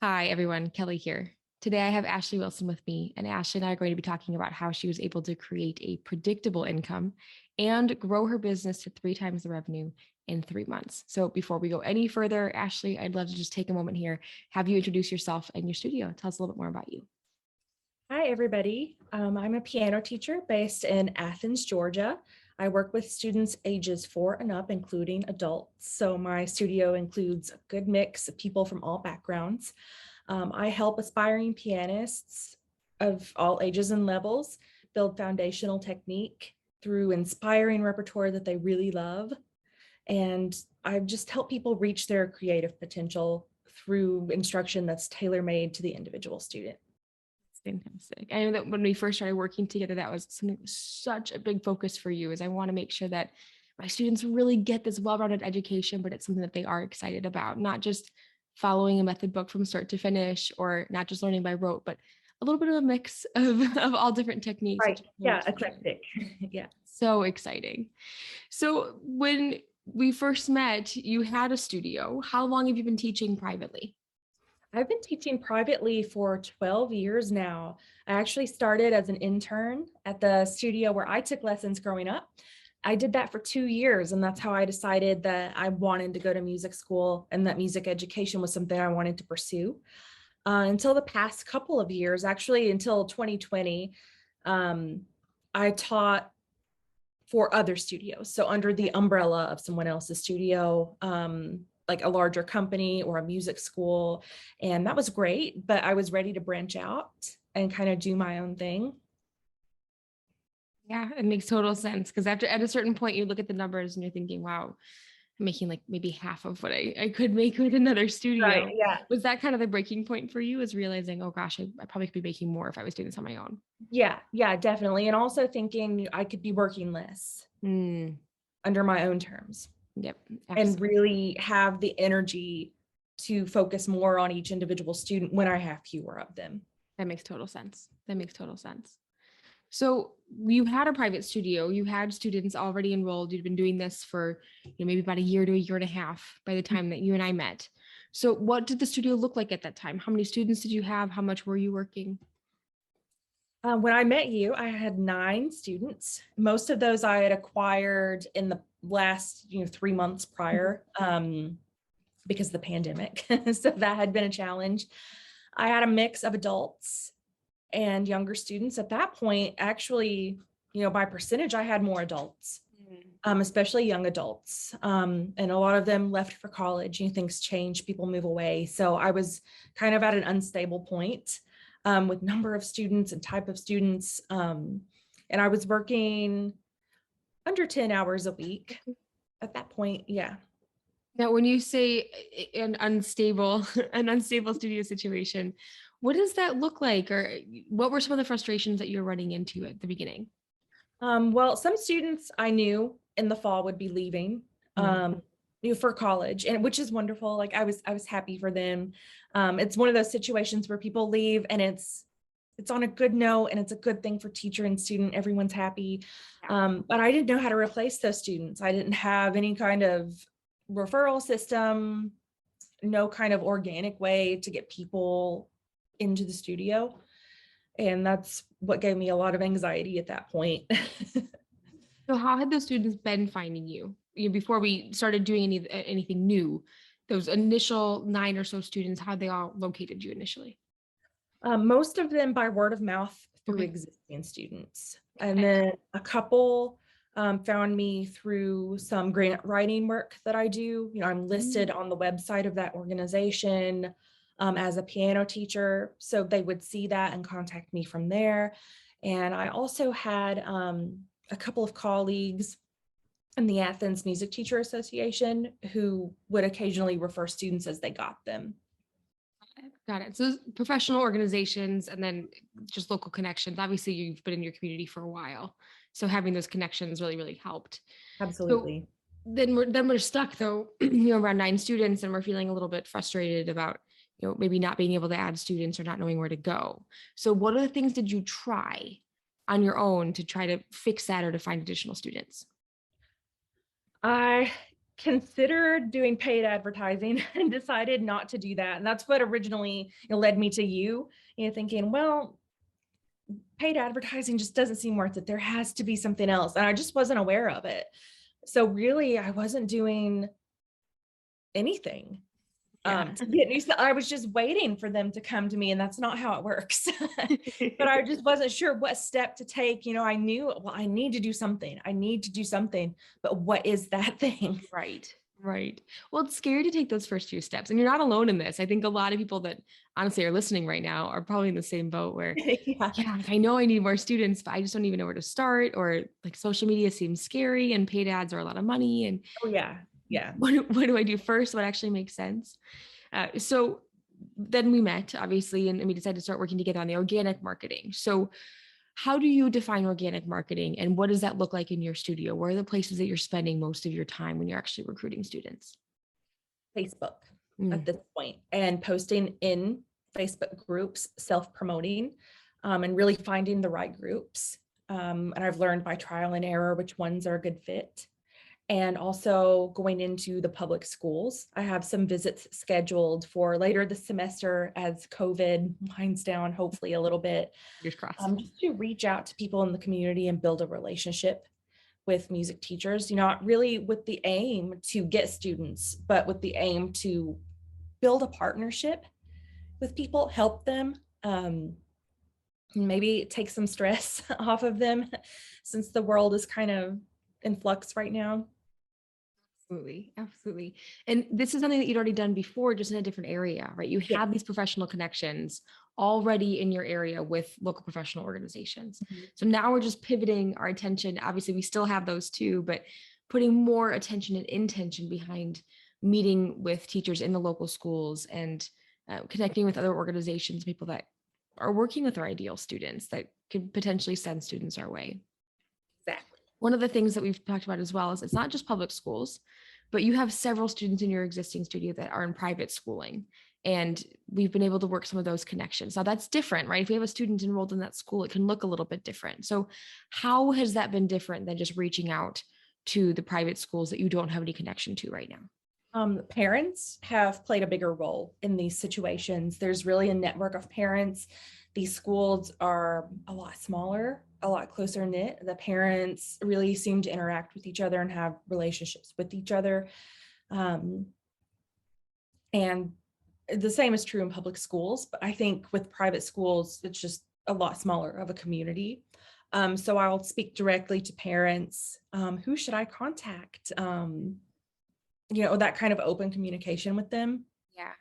Hi, everyone. Kelly here. Today, I have Ashley Wilson with me, and Ashley and I are going to be talking about how she was able to create a predictable income and grow her business to 3 times the revenue in 3 months. So, before we go any further, Ashley, I'd love to just take a moment here, have you introduce yourself and your studio. Tell us a little bit more about you. Hi, everybody. I'm a piano teacher based in Athens, Georgia. I work with students ages 4 and up, including adults. So my studio includes a good mix of people from all backgrounds. I help aspiring pianists of all ages and levels build foundational technique through inspiring repertoire that they really love. And I just help people reach their creative potential through instruction that's tailor-made to the individual student. Fantastic. I know that when we first started working together, that was something such a big focus for you is I want to make sure that my students really get this well-rounded education, but it's something that they are excited about, not just following a method book from start to finish or not just learning by rote, but a little bit of a mix of all different techniques, which Right. is really Yeah, exciting. eclectic. Yeah. So exciting. So when we first met, you had a studio. How long have you been teaching privately? I've been teaching privately for 12 years now. I actually started as an intern at the studio where I took lessons growing up. I did that for 2 years, and that's how I decided that I wanted to go to music school and that music education was something I wanted to pursue. Until the past couple of years, actually until 2020, um, I taught for other studios. So under the umbrella of someone else's studio, like a larger company or a music school. And that was great, but I was ready to branch out and kind of do my own thing. Yeah, it makes total sense because after at a certain point, you look at the numbers and you're thinking, wow, I'm making like maybe half of what I could make with another Right. studio. Yeah. Was that kind of the breaking point for you? Is realizing, oh gosh, I probably could be making more if I was doing this on my own? Yeah. Yeah, definitely. And also thinking I could be working less Mm, under my own terms yep, and absolutely. really have the energy to focus more on each individual student when I have fewer of them. That makes total sense. That makes total sense. So you had a private studio, you had students already enrolled, you'd been doing this for maybe about a year to a year and a half by the time that you and I met. So what did the studio look like at that time? How many students did you have? How much were you working? When I met you, I had 9 students. Most of those I had acquired in the last 3 months prior, because of the pandemic. So that had been a challenge. I had a mix of adults and younger students. At that point, actually, by percentage, I had more adults, especially young adults. And a lot of them left for college. Things change, people move away. So I was kind of at an unstable point with number of students and type of students. And I was working under 10 hours a week at that point. Yeah. Now, when you say an unstable, an unstable studio situation, what does that look like? Or what were some of the frustrations that you're running into at the beginning? Well, some students I knew in the fall would be leaving Mm, for college, and which is wonderful. Like I was happy for them. It's one of those situations where people leave and it's on a good note and it's a good thing for teacher and student. Everyone's happy. yeah. But I didn't know how to replace those students. I didn't have any kind of referral system, no kind of organic way to get people into the studio. And that's what gave me a lot of anxiety at that point. So how had those students been finding you? Before we started doing anything new, those initial 9 or so students, how they all located you initially? Most of them by word of mouth through Okay. existing students. Got And it. then a couple found me through some grant writing work that I do. I'm listed on the website of that organization as a piano teacher. So they would see that and contact me from there. And I also had a couple of colleagues in the Athens Music Teacher Association who would occasionally refer students as they got them. Got it. So professional organizations and then just local connections. Obviously, you've been in your community for a while. So having those connections really, really helped. So Absolutely. then we're stuck though, around 9 students and we're feeling a little bit frustrated about, maybe not being able to add students or not knowing where to go. So what other things did you try on your own to try to fix that or to find additional students? I considered doing paid advertising and decided not to do that. And that's what originally led me to thinking, well, paid advertising just doesn't seem worth it. There has to be something else. And I just wasn't aware of it. So really, I wasn't doing anything Yeah. to get new stuff. I was just waiting for them to come to me, and that's not how it works. But I just wasn't sure what step to take. I knew, well, I need to do something. I need to do something, but what is that thing? Right. Right. Well, it's scary to take those first few steps. And you're not alone in this. I think a lot of people that honestly are listening right now are probably in the same boat where, Yeah. yeah, like, I know I need more students, but I just don't even know where to start. Or like social media seems scary and paid ads are a lot of money. And Oh yeah. Yeah. what do I do first? What actually makes sense? So then we met, obviously, and we decided to start working together on the organic marketing. So how do you define organic marketing and what does that look like in your studio? Where are the places that you're spending most of your time when you're actually recruiting students? Facebook at Mm, this point, and posting in Facebook groups, self-promoting, and really finding the right groups. And I've learned by trial and error which ones are a good fit. And also going into the public schools. I have some visits scheduled for later this semester as COVID winds down, hopefully a little bit, fingers crossed. just to reach out to people in the community and build a relationship with music teachers, not really with the aim to get students, but with the aim to build a partnership with people, help them, maybe take some stress off of them since the world is kind of in flux right now. Absolutely. Absolutely. And this is something that you'd already done before, just in a different area, right? You Yeah. have these professional connections already in your area with local professional organizations. Mhm. So now we're just pivoting our attention. Obviously, we still have those too, but putting more attention and intention behind meeting with teachers in the local schools and connecting with other organizations, people that are working with our ideal students that could potentially send students our way. Exactly. One of the things that we've talked about as well is it's not just public schools, but you have several students in your existing studio that are in private schooling. And we've been able to work some of those connections. Now that's different, right? If we have a student enrolled in that school, it can look a little bit different. So, how has that been different than just reaching out to the private schools that you don't have any connection to right now? Parents have played a bigger role in these situations. There's really a network of parents. These schools are a lot smaller, a lot closer knit. The parents really seem to interact with each other and have relationships with each other. Um, and the same is true in public schools, but I think with private schools, it's just a lot smaller of a community. So I'll speak directly to parents. Who should I contact? That kind of open communication with them. Yeah.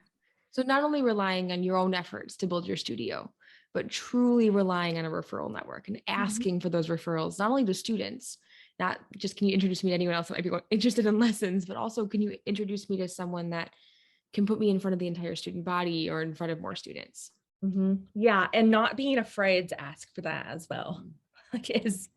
So not only relying on your own efforts to build your studio, but truly relying on a referral network and Mhm. asking for those referrals, not only to students, not just can you introduce me to anyone else that might be interested in lessons, but also can you introduce me to someone that can put me in front of the entire student body or in front of more students. Yeah, and not being afraid to ask for that as well, Mhm. like, is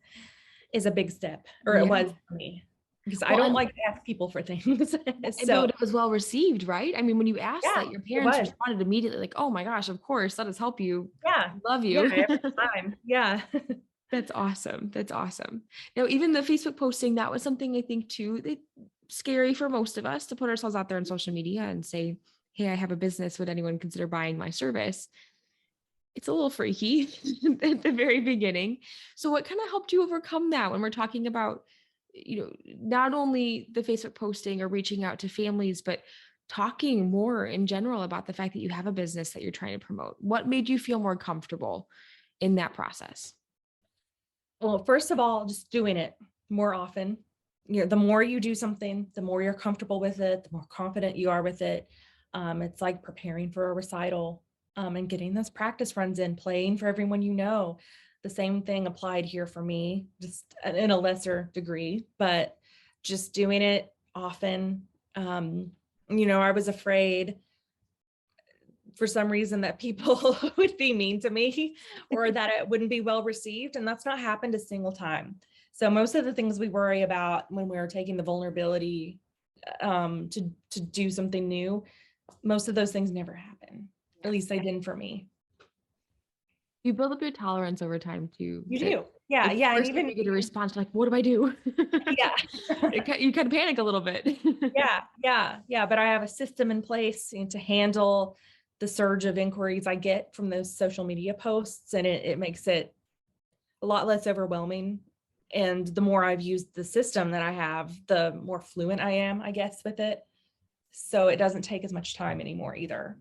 a big step, or it Yeah. was for me, because I Well, don't and like to ask people for things. but So, it was well received, right? I mean, when you asked yeah, that, your it parents was. responded immediately, like, "Oh my gosh, of course, let us help you. Yeah. Love Yeah, you." every time. Yeah. That's awesome. That's awesome. Now, even the Facebook posting, that was something I think too, scary for most of us to put ourselves out there on social media and say, "Hey, I have a business. Would anyone consider buying my service?" It's a little freaky at the very beginning. So, what kind of helped you overcome that when we're talking about, not only the Facebook posting or reaching out to families, but talking more in general about the fact that you have a business that you're trying to promote? What made you feel more comfortable in that process? Well, first of all, just doing it more often. The more you do something, the more you're comfortable with it, the more confident you are with it. It's like preparing for a recital, and getting those practice runs in, playing for everyone you know. The same thing applied here for me, just in a lesser degree, but just doing it often. I was afraid for some reason that people would be mean to me or that it wouldn't be well received. And that's not happened a single time. So most of the things we worry about when we're taking the vulnerability to do something new, most of those things never happen. At least they didn't for me. You build up your tolerance over time too. You That do. Yeah, like the yeah, and first time even you get a response, you're like, what do I do? yeah. You kind of panic a little bit. Yeah, yeah, yeah, but I have a system in place, to handle the surge of inquiries I get from those social media posts, and it makes it a lot less overwhelming. And the more I've used the system that I have, the more fluent I am, I guess, with it. So it doesn't take as much time anymore either.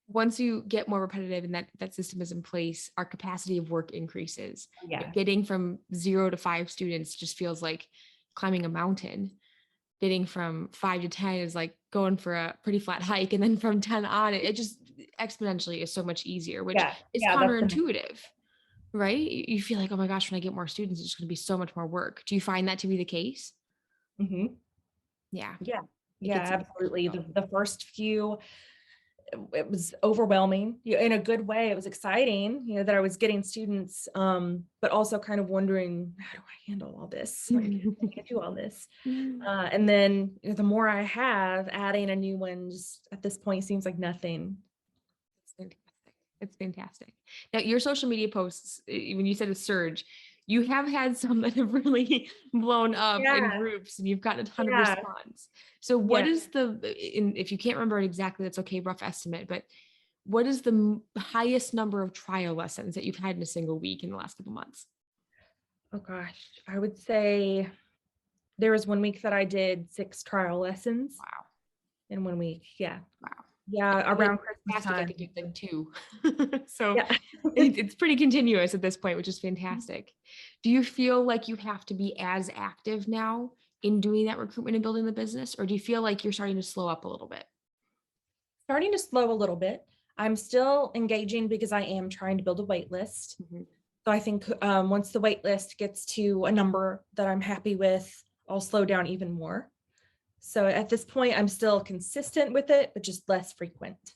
Once you get more repetitive and that system is in place, our capacity of work increases. Yeah. Getting from 0 to 5 students just feels like climbing a mountain. Getting from 5 to 10 is like going for a pretty flat hike. And then from 10 on, it just exponentially is so much easier, which Yeah. is Yeah. That's the counterintuitive, right? You feel like, oh my gosh, when I get more students, it's just going to be so much more work. Do you find that to be the case? hmm Yeah, Yeah. it Yeah, gets easier as we absolutely. go. The first few, it was overwhelming, in a good way. It was exciting, that I was getting students, but also kind of wondering, how do I handle all this? Like, I can't do all this. And then, the more I have, adding a new one just at this point seems like nothing. It's fantastic. It's fantastic. Now, your social media posts, when you said a surge, you have had some that have really blown up in Yeah, groups and you've gotten a ton of yeah, response. So, what yeah. is if you can't remember it exactly, that's okay, rough estimate, but what is the highest number of trial lessons that you've had in a single week in the last couple months? Oh gosh, I would say there was 1 week that I did 6 trial lessons Wow. in 1 week. Yeah, Wow. yeah, And then around Christmas fantastic, I time. think you've done two. So Yeah. it's pretty continuous at this point, which is fantastic. Do you feel like you have to be as active now in doing that recruitment and building the business, or do you feel like you're starting to slow up a little bit? Starting to slow a little bit. I'm still engaging because I am trying to build a wait list. Mhm. So I think, once the wait list gets to a number that I'm happy with, I'll slow down even more. So at this point, I'm still consistent with it, but just less frequent.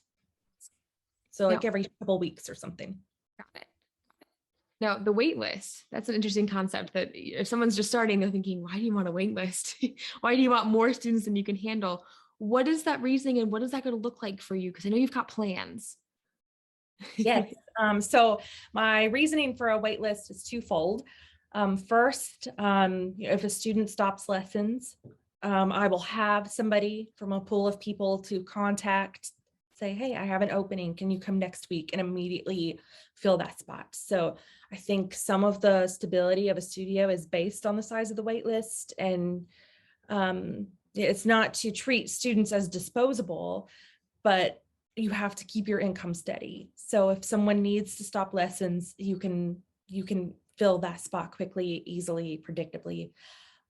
So Now, like every couple weeks or something. got it. Now, the wait list, that's an interesting concept that if someone's just starting, they're thinking, why do you want a wait list? Why do you want more students than you can handle? What is that reasoning and what is that going to look like for you? Because I know you've got plans. Yes. So my reasoning for a wait list is twofold. First, if a student stops lessons, I will have somebody from a pool of people to contact, say, hey, I have an opening. Can you come next week? And immediately fill that spot. So I think some of the stability of a studio is based on the size of the wait list. And it's not to treat students as disposable, but you have to keep your income steady. So if someone needs to stop lessons, you can fill that spot quickly, easily, predictably.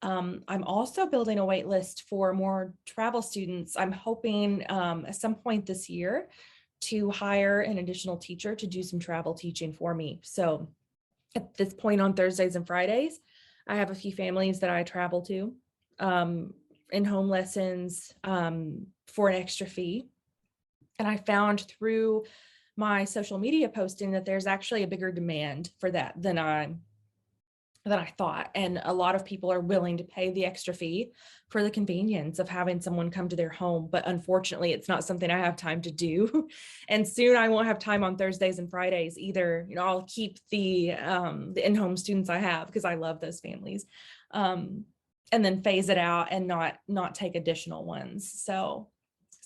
I'm also building a wait list for more travel students. I'm hoping, at some point this year, to hire an additional teacher to do some travel teaching for me. So at this point on Thursdays and Fridays, I have a few families that I travel to, in home lessons, for an extra fee. And I found through my social media posting that there's actually a bigger demand for that than I thought. And a lot of people are willing to pay the extra fee for the convenience of having someone come to their home. But unfortunately, it's not something I have time to do. And soon I won't have time on Thursdays and Fridays either. I'll keep the in-home students I have because I love those families. And then phase it out and not take additional ones. So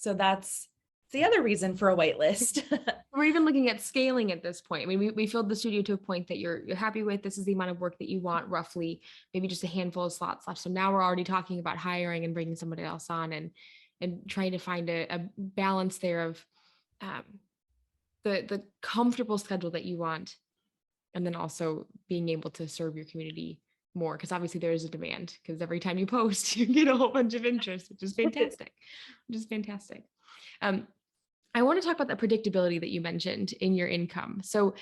that's the other reason for a wait list. We're even looking at scaling at this point. I mean, we filled the studio to a point that you're happy with. This is the amount of work that you want, roughly, maybe just a handful of slots left. So now we're already talking about hiring and bringing somebody else on and trying to find a balance there of um, the comfortable schedule that you want, and then also being able to serve your community more. Because obviously there is a demand. Because every time you post, you get a whole bunch of interest, which is fantastic. Which is fantastic. Um, I want to talk about the predictability that you mentioned in your income. So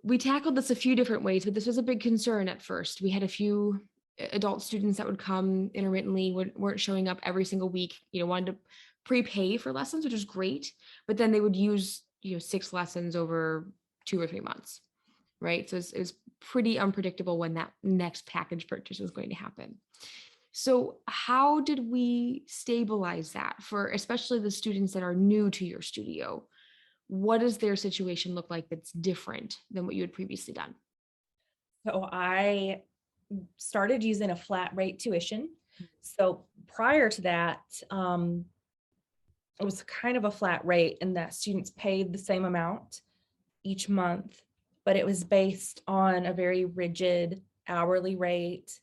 we tackled this a few different ways, but this was a big concern at first. We had a few adult students that would come intermittently, weren't showing up every single week, wanted to prepay for lessons, which was great, but then they would use, 6 lessons over 2 or 3 months, right? So it was pretty unpredictable when that next package purchase was going to happen. So, how did we stabilize that for especially the students that are new to your studio? what does their situation look like that's different than what you had previously done? So I started using a flat rate tuition. So prior to that, it was kind of a flat rate in that students paid the same amount each month, but it was based on a very rigid hourly rate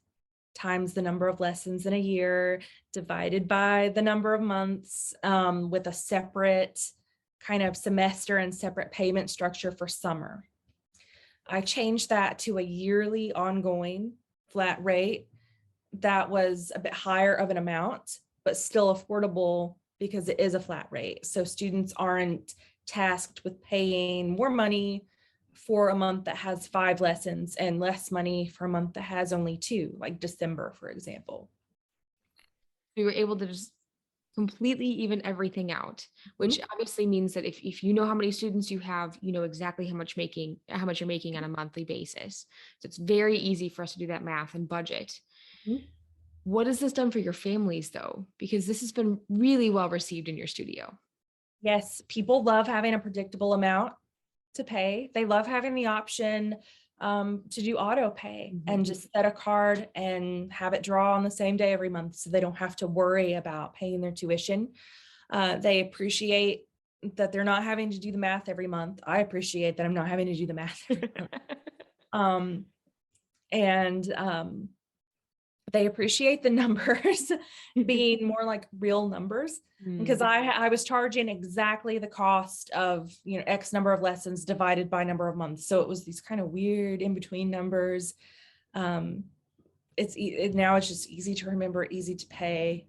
times the number of lessons in a year divided by the number of months, with a separate kind of semester and separate payment structure for summer. I changed that to a yearly ongoing flat rate that was a bit higher of an amount, but still affordable because it is a flat rate. So students aren't tasked with paying more money for a month that has 5 lessons and less money for a month that has only 2, like December, for example. We were able to just completely even everything out, which Mhm. obviously means that if you know how many students you have, you know exactly how much you're making on a monthly basis. So it's very easy for us to do that math and budget. Mhm. What has this done for your families though? Because this has been really well received in your studio. Yes, people love having a predictable amount to pay. They love having the option to do auto pay Mhm. and just set a card and have it draw on the same day every month so they don't have to worry about paying their tuition. They appreciate that they're not having to do the math every month. I appreciate that I'm not having to do the math every month. Um, and they appreciate the numbers being more like real numbers because Mm, I was charging exactly the cost of, X number of lessons divided by number of months. So it was these kind of weird in between numbers. Um, now it's just easy to remember, easy to pay,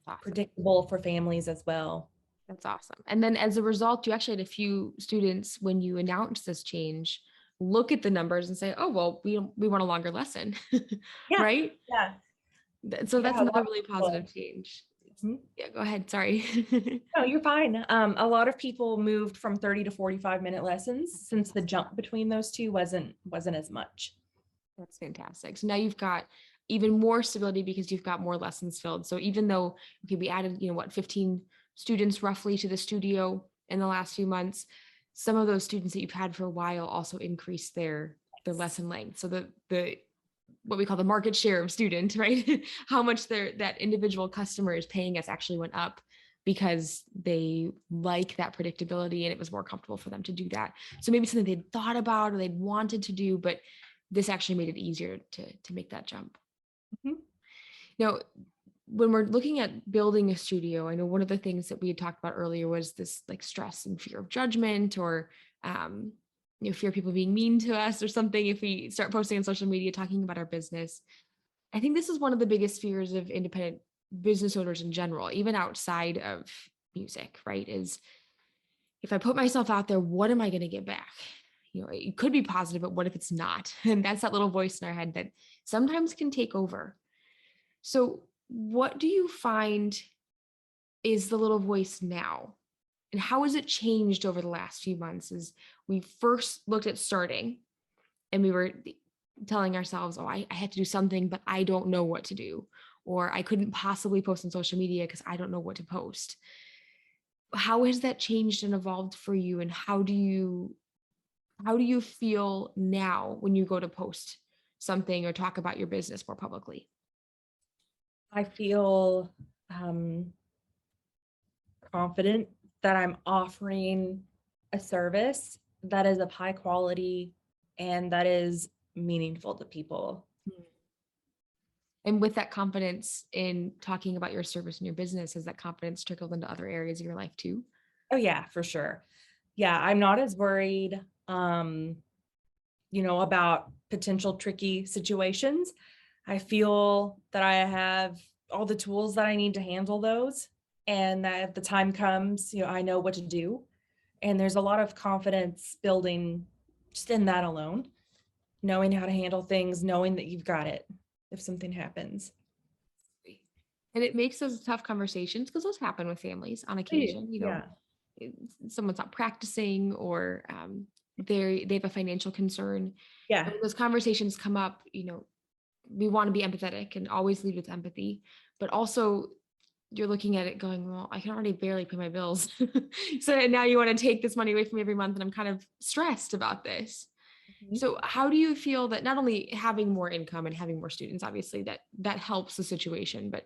awesome. predictable for families as well. That's awesome. And then as a result, you actually had a few students when you announced this change look at the numbers and say, "Oh, well, we want a longer lesson." Yeah, Right? yeah, So yeah. that's A lot another of really people. positive change. Mhm. Yeah, go ahead. Sorry. No, you're fine. A lot of people moved from 30 to 45-minute lessons since the jump between those two wasn't as much. That's fantastic. So now you've got even more stability because you've got more lessons filled. So even though, okay, we added, 15 students roughly to the studio in the last few months, some of those students that you've had for a while also increased their lesson length. So the what we call the market share of student, right? How much that individual customer is paying us actually went up because they like that predictability and it was more comfortable for them to do that. So maybe something they'd thought about or they'd wanted to do, but this actually made it easier to make that jump. Mhm. Now, when we're looking at building a studio, I know one of the things that we had talked about earlier was this like stress and fear of judgment or um, fear of people being mean to us or something if we start posting on social media talking about our business. I think this is one of the biggest fears of independent business owners in general, even outside of music, right? Is if I put myself out there, what am I going to get back? It could be positive, but what if it's not? And that's that little voice in our head that sometimes can take over. So, what do you find is the little voice now? And how has it changed over the last few months as we first looked at starting and we were telling ourselves, oh, I have to do something, but I don't know what to do. Or I couldn't possibly post on social media because I don't know what to post. How has that changed and evolved for you? And how do you feel now when you go to post something or talk about your business more publicly? I feel um, confident that I'm offering a service that is of high quality and that is meaningful to people. And with that confidence in talking about your service and your business, has that confidence trickled into other areas of your life too? Oh yeah, for sure. Yeah, I'm not as worried about potential tricky situations. I feel that I have all the tools that I need to handle those and that if the time comes, I know what to do. And there's a lot of confidence building just in that alone, knowing how to handle things, knowing that you've got it if something happens. And it makes those tough conversations because those happen with families on occasion. Yeah. Someone's not practicing or they have a financial concern. Yeah. And when those conversations come up, we want to be empathetic and always lead with empathy, but also you're looking at it going, well, I can already barely pay my bills. So now you want to take this money away from me every month. And I'm kind of stressed about this. Mhm. So how do you feel that not only having more income and having more students, obviously that helps the situation, but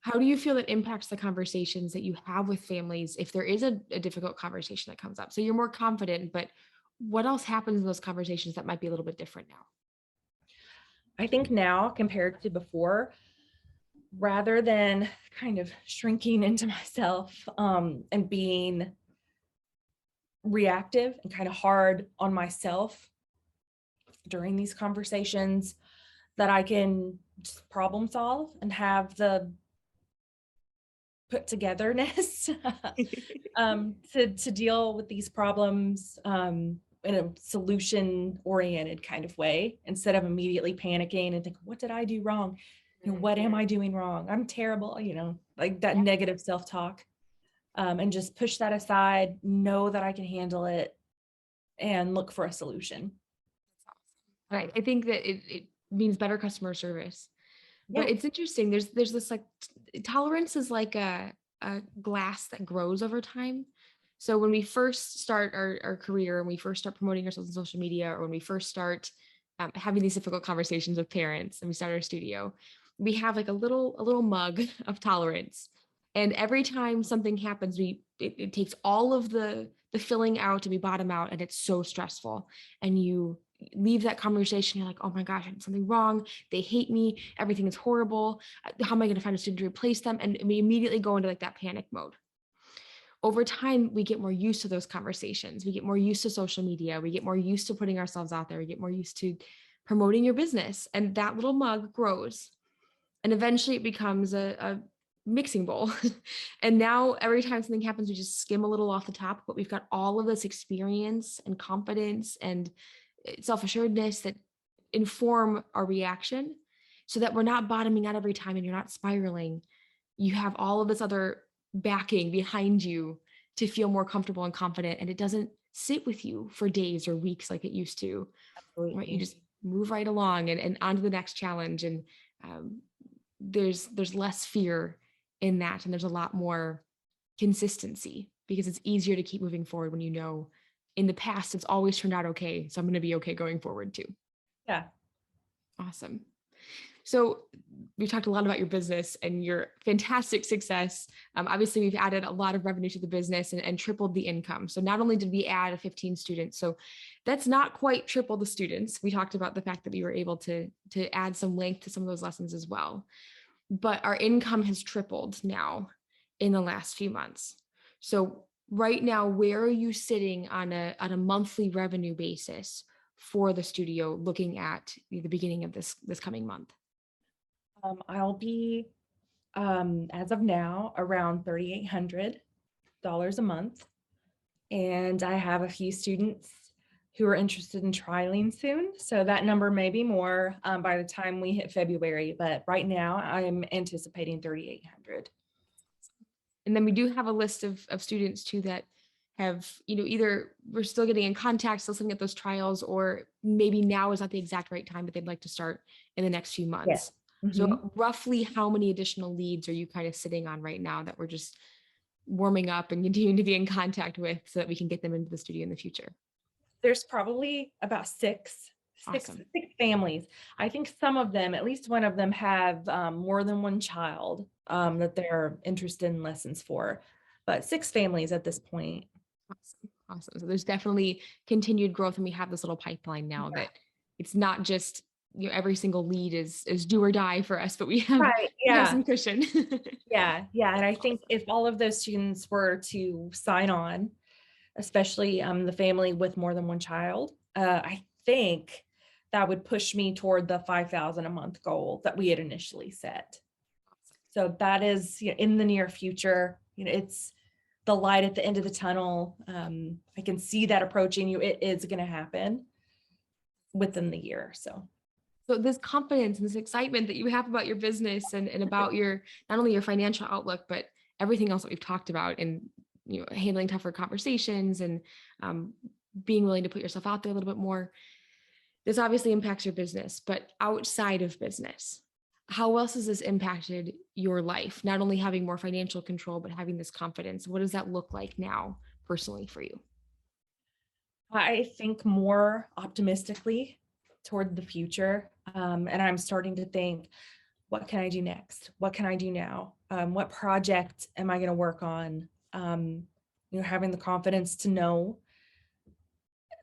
how do you feel it impacts the conversations that you have with families if there is a difficult conversation that comes up? So you're more confident, but what else happens in those conversations that might be a little bit different now? I think now compared to before, rather than kind of shrinking into myself and being reactive and kind of hard on myself during these conversations, that I can just problem solve and have the put togetherness to deal with these problems in a solution oriented kind of way instead of immediately panicking and think, what did I do wrong? What am I doing wrong? I'm terrible, like that Yeah. negative self-talk. And just push that aside, know that I can handle it and look for a solution. Right. I think that it means better customer service. But Yeah. it's interesting. There's this like tolerance is like a glass that grows over time. So when we first start our career and we first start promoting ourselves on social media, or when we first start having these difficult conversations with parents and we start our studio, we have like a little mug of tolerance. And every time something happens, it takes all of the filling out to be bottom out, and it's so stressful. And you leave that conversation, you're like, oh my gosh, I did something wrong. They hate me. Everything is horrible. How am I going to find a student to replace them? And we immediately go into like that panic mode. Over time, we get more used to those conversations. We get more used to social media. We get more used to putting ourselves out there. We get more used to promoting your business. And that little mug grows. And eventually it becomes a mixing bowl. And now every time something happens, we just skim a little off the top, but we've got all of this experience and confidence and self-assuredness that inform our reaction so that we're not bottoming out every time and you're not spiraling. You have all of this other backing behind you to feel more comfortable and confident, and it doesn't sit with you for days or weeks like it used to. Right, you Absolutely. just move right along and on to the next challenge. And um, there's less fear in that, and there's a lot more consistency because it's easier to keep moving forward when you know in the past it's always turned out okay, so I'm going to be okay going forward too. Yeah. Awesome. So we talked a lot about your business and your fantastic success. Obviously, we've added a lot of revenue to the business and tripled the income. So not only did we add 15 students, so that's not quite triple the students. We talked about the fact that we were able to add some length to some of those lessons as well. But our income has tripled now in the last few months. So right now, where are you sitting on a monthly revenue basis for the studio, looking at the beginning of this coming month? I'll be, as of now, around $3,800 a month. And I have a few students who are interested in trialing soon. So that number may be more by the time we hit February. But right now, I'm anticipating 3,800. And then we do have a list of students too that have, either we're still getting in contact, still looking at those trials, or maybe now is not the exact right time, but they'd like to start in the next few Yes. months. Mhm. So roughly how many additional leads are you kind of sitting on right now that we're just warming up and continuing to be in contact with so that we can get them into the studio in the future? There's probably about Awesome. six families. I think some of them, at least one of them, have more than one child that they're interested in lessons for, but six families at this point. Awesome. Awesome. So there's definitely continued growth, and we have this little pipeline now Yeah. that it's not just, every single lead is do or die for us, but we have Right. we have Yeah. some cushion. Yeah. Yeah. And I think Awesome. if all of those students were to sign on, especially the family with more than one child, I think that would push me toward the 5,000 a month goal that we had initially set. So that is, in the near future. It's the light at the end of the tunnel. I can see that approaching you. It is going to happen within the year. So So this confidence and this excitement that you have about your business and about your not only your financial outlook, but everything else that we've talked about, and handling tougher conversations and um, being willing to put yourself out there a little bit more. This obviously impacts your business, but outside of business, How else has this impacted your life? Not only having more financial control, but having this confidence. What does that look like now personally for you? I think more optimistically toward the future. And I'm starting to think, what can I do next? What can I do now? What project am I going to work on? Having the confidence to know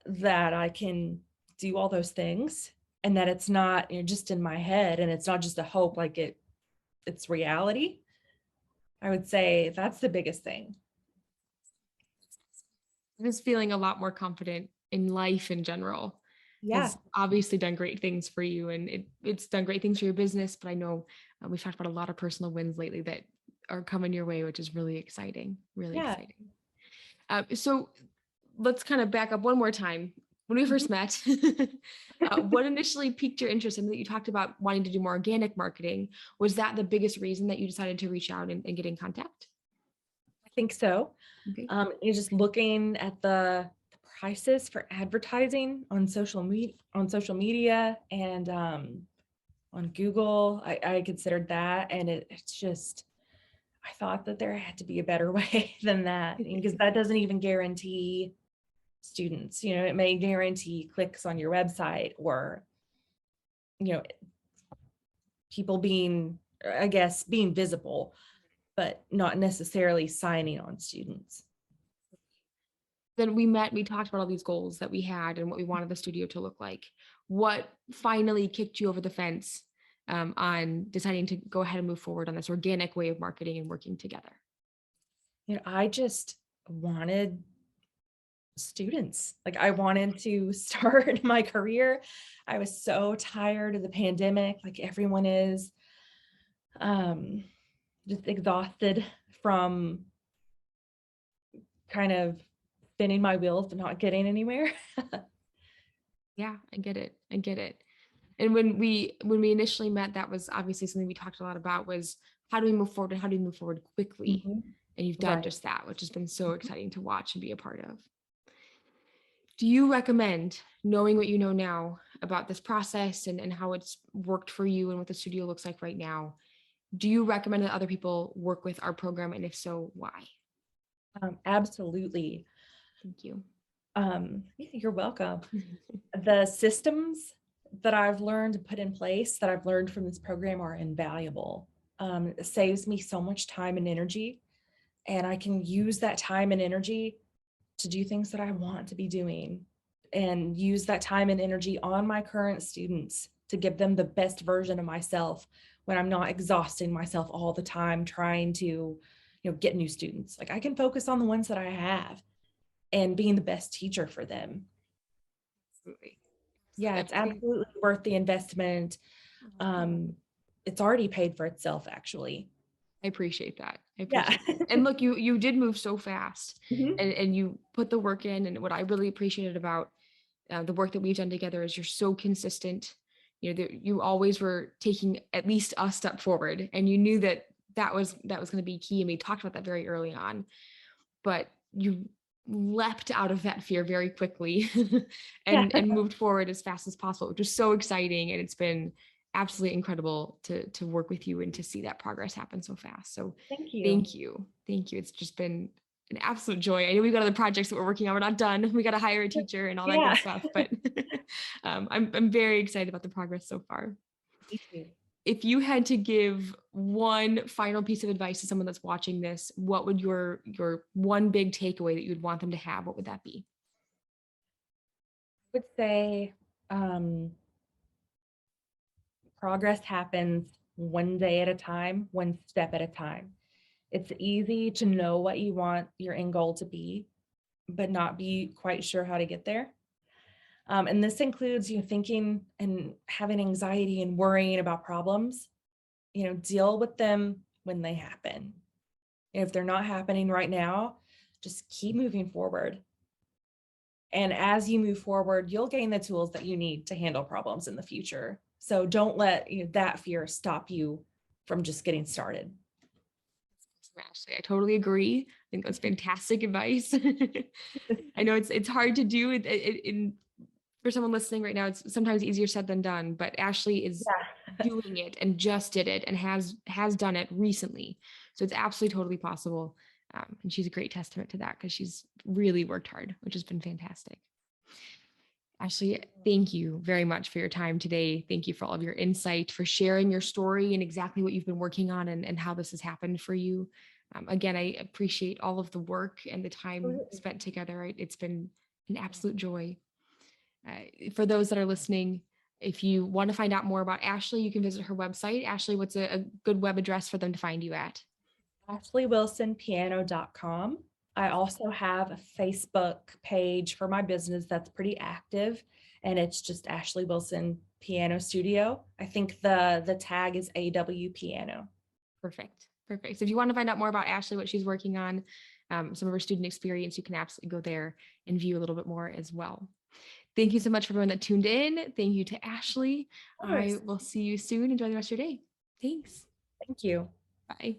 that I can do all those things and that it's not, just in my head and it's not just a hope, like it's reality. I would say that's the biggest thing. Just feeling a lot more confident in life in general Yeah. has obviously done great things for you, and it's done great things for your business. But I know we've talked about a lot of personal wins lately that are coming your way, which is really exciting. Really Yeah. exciting. So let's kind of back up one more time. When we Mhm. first met, what initially piqued your interest? And that you talked about wanting to do more organic marketing. Was that the biggest reason that you decided to reach out and get in contact? I think so. Okay. You're just looking at the prices for advertising on social media and on Google. I considered that, and it's just I thought that there had to be a better way than that because that doesn't even guarantee students. It may guarantee clicks on your website or you know people being, I guess, being visible, but not necessarily signing on students. Then we met, we talked about all these goals that we had and what we wanted the studio to look like. What finally kicked you over the fence on deciding to go ahead and move forward on this organic way of marketing and working together? I just wanted students. Like I wanted to start my career. I was so tired of the pandemic, like everyone is, um, just exhausted from kind of spinning my wheels but not getting anywhere. Yeah, I get it. I get it. And when we initially met, that was obviously something we talked a lot about was how do we move forward and how do we move forward quickly? Mhm. And you've done Right. just that, which has been so exciting to watch and be a part of. Do you recommend, knowing what you know now about this process and how it's worked for you and what the studio looks like right now, do you recommend that other people work with our program? And if so, why? Absolutely. Thank you. Yeah, you're welcome. The systems that I've learned to put in place that I've learned from this program are invaluable. It saves me so much time and energy, and I can use that time and energy to do things that I want to be doing and use that time and energy on my current students to give them the best version of myself when I'm not exhausting myself all the time trying to, get new students. Like I can focus on the ones that I have and being the best teacher for them. Absolutely. Yeah, I it's think absolutely worth the investment. Um, it's already paid for itself, actually. I appreciate that. I Yeah. appreciate that. And look, you did move so fast Mhm. and you put the work in. And what I really appreciated about the work that we've done together is you're so consistent. You always were taking at least a step forward, and you knew that that was going to be key. And we talked about that very early on. But you leapt out of that fear very quickly Yeah. and moved forward as fast as possible, which was so exciting. And it's been absolutely incredible to work with you and to see that progress happen so fast. So Thank you. thank you. Thank you. It's just been an absolute joy. I know we've got other projects that we're working on. We're not done. We got to hire a teacher and all that good Yeah. stuff. But I'm very excited about the progress so far. Me too. If you had to give one final piece of advice to someone that's watching this, what would your one big takeaway that you would want them to have? What would that be? I would say progress happens one day at a time, one step at a time. It's easy to know what you want your end goal to be, but not be quite sure how to get there. And this includes you thinking and having anxiety and worrying about problems. Deal with them when they happen. If they're not happening right now, just keep moving forward. And as you move forward, you'll gain the tools that you need to handle problems in the future. So don't let that fear stop you from just getting started. Ashley, I totally agree. I think that's fantastic advice. I know it's hard to do for someone listening right now. It's sometimes easier said than done. But Ashley is Yeah. doing it and just did it and has done it recently. So it's absolutely totally possible. And she's a great testament to that because she's really worked hard, which has been fantastic. Ashely, thank you very much for your time today. Thank you for all of your insight, for sharing your story and exactly what you've been working on and how this has happened for you. Again, I appreciate all of the work and the time Absolutely. spent together. It's been an absolute joy. For those that are listening, if you want to find out more about Ashely, you can visit her website. Ashely, what's a good web address for them to find you at? AshelyWilsonPiano.com. I also have a Facebook page for my business that's pretty active, and it's just Ashely Wilson Piano Studio. I think the tag is AW Piano. Perfect. Perfect. So if you want to find out more about Ashely, what she's working on, some of her student experience, you can absolutely go there and view a little bit more as well. Thank you so much for everyone that tuned in. Thank you to Ashely. Of I course. will see you soon. Enjoy the rest of your day. Thanks. Thank you. Bye.